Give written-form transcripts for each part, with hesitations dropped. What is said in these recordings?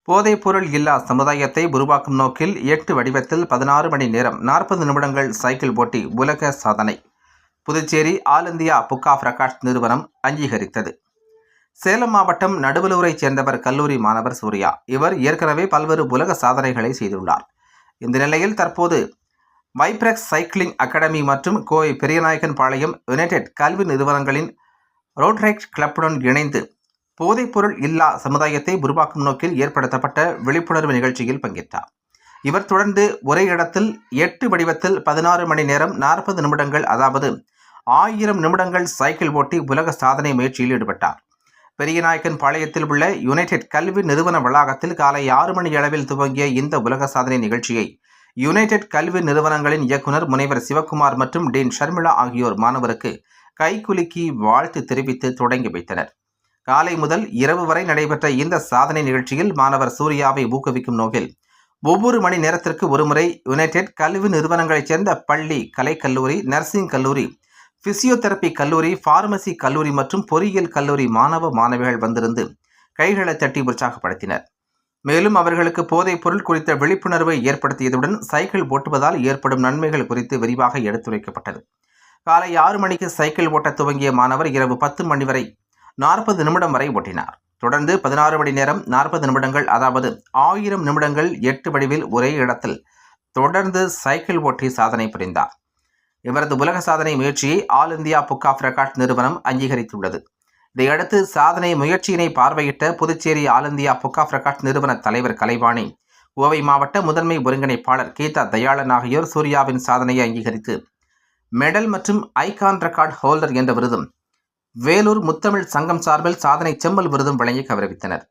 போதைப்பொருள் இல்லா சமுதாயத்தை உருவாக்கும் நோக்கில் 8 வடிவத்தில் 16 மணி நேரம் 40 நிமிடங்கள் சைக்கிள் ஓட்டி உலக சாதனை. Puducherry all India book of records நிறுவனம் அங்கீகரித்தது. சேலம் மாவட்டம் நடுவலூரைச் சேர்ந்தவர் கல்லூரி மாணவர் சூர்யா. இவர் ஏற்கனவே பல்வேறு உலக சாதனைகளை செய்துள்ளார். இந்த நிலையில் தற்போது வைப்ரெக்ஸ் சைக்கிளிங் அகாடமி மற்றும் கோவை பெரியநாயக்கன் பாளையம் யுனைடெட் கல்வி நிறுவனங்களின் ரோட்ரெக்ட் கிளப்புடன் இணைந்து போதைப்பொருள் இல்லா சமுதாயத்தை உருவாக்கும் நோக்கில் ஏற்படுத்தப்பட்ட விழிப்புணர்வு நிகழ்ச்சியில் பங்கேற்றார். இவர் தொடர்ந்து ஒரே இடத்தில் 8 வடிவத்தில் 16 மணி நேரம் 40 நிமிடங்கள் அதாவது 1000 நிமிடங்கள் சைக்கிள் ஓட்டி உலக சாதனை முயற்சியில் ஈடுபட்டார். பெரியநாயக்கன் பாளையத்தில் உள்ள யுனைடெட் கல்வி நிறுவன வளாகத்தில் காலை 6 மணி அளவில் துவங்கிய இந்த உலக சாதனை நிகழ்ச்சியை யுனைடெட் கல்வி நிறுவனங்களின் இயக்குனர் முனைவர் சிவக்குமார் மற்றும் டீன் ஷர்மிளா ஆகியோர் மாணவருக்கு கைகுலுக்கி வாழ்த்து தெரிவித்து தொடங்கி வைத்தனர். காலை முதல் இரவு வரை நடைபெற்ற இந்த சாதனை நிகழ்ச்சியில் மாணவர் சூர்யாவை ஊக்குவிக்கும் நோக்கில் ஒவ்வொரு மணி நேரத்திற்கு ஒருமுறை யுனைடெட் கல்வி நிறுவனங்களைச் சேர்ந்த பள்ளி, கலைக்கல்லூரி, நர்சிங் கல்லூரி, பிசியோதெரபி கல்லூரி, பார்மசி கல்லூரி மற்றும் பொறியியல் கல்லூரி மாணவ மாணவிகள் வந்திருந்து கைகளை தட்டி உற்சாகப்படுத்தினர். மேலும் அவர்களுக்கு போதைப் பொருள் குறித்த விழிப்புணர்வை ஏற்படுத்தியதுடன் சைக்கிள் ஓட்டுவதால் ஏற்படும் நன்மைகள் குறித்து விரிவாக எடுத்துரைக்கப்பட்டது. காலை 6 மணிக்கு சைக்கிள் ஓட்ட துவங்கிய மாணவர் இரவு 10 மணி வரை 40 நிமிடம் வரை ஓட்டினார். தொடர்ந்து 16 மணி நேரம் 40 நிமிடங்கள் அதாவது 1000 நிமிடங்கள் 8 வடிவில் ஒரே இடத்தில் தொடர்ந்து சைக்கிள் ஓட்டி சாதனை புரிந்தார். இவரது உலக சாதனை முயற்சியை all India book of records நிறுவனம் அங்கீகரித்துள்ளது. இதையடுத்து சாதனை முயற்சியினை பார்வையிட்ட Puducherry all India book of records நிறுவன தலைவர் கலைவாணி, கோவை மாவட்ட முதன்மை ஒருங்கிணைப்பாளர் கீதா தயாளன் ஆகியோர் சூர்யாவின் சாதனையை அங்கீகரித்து மெடல் மற்றும் ஐகான் ரெக்கார்ட் ஹோல்டர் என்ற விருதும், வேலூர் முத்தமிழ் சங்கம் சார்பில் சாதனை செம்மல் விருதும் வழங்கி கௌரவித்தனர்.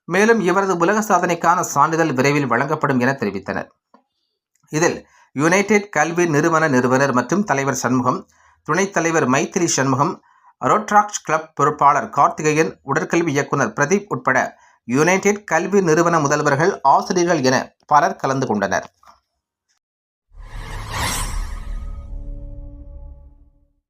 மேலும் இவரது உலக சாதனைக்கான சான்றிதழ் விரைவில் வழங்கப்படும் என தெரிவித்தனர். இதில் யுனைடெட் கல்வி நிறுவன நிறுவனர் மற்றும் தலைவர் சண்முகம், துணைத் தலைவர் மைத்திரி சண்முகம், ரோட்ராக்ட் கிளப் பொறுப்பாளர் கார்த்திகேயன், உடற்கல்வி இயக்குனர் பிரதீப் உட்பட யுனைடெட் கல்வி நிறுவன முதல்வர்கள், ஆசிரியர்கள் என பலர் கலந்து கொண்டனர்.